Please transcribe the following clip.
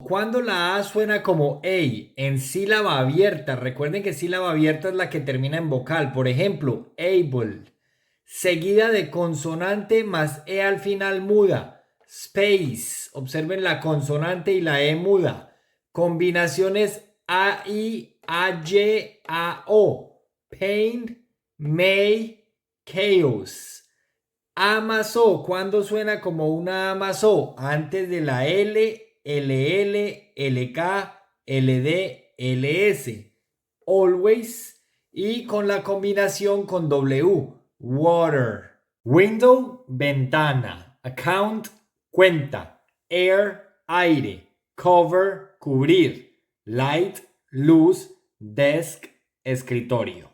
Cuando la A suena como A en sílaba abierta, recuerden que sílaba abierta es la que termina en vocal. Por ejemplo, able, seguida de consonante más E al final muda. Space, observen la consonante y la E muda. Combinaciones A, I, A, Y, A, O. Pain, may, chaos. Amasó, ¿cuándo suena como una amasó? Antes de la L, LL, LK, LD, LS. Always. Y con la combinación con W. Water. Window, ventana. Account, cuenta. Air, aire. Cover, cubrir. Light, luz. Desk, escritorio.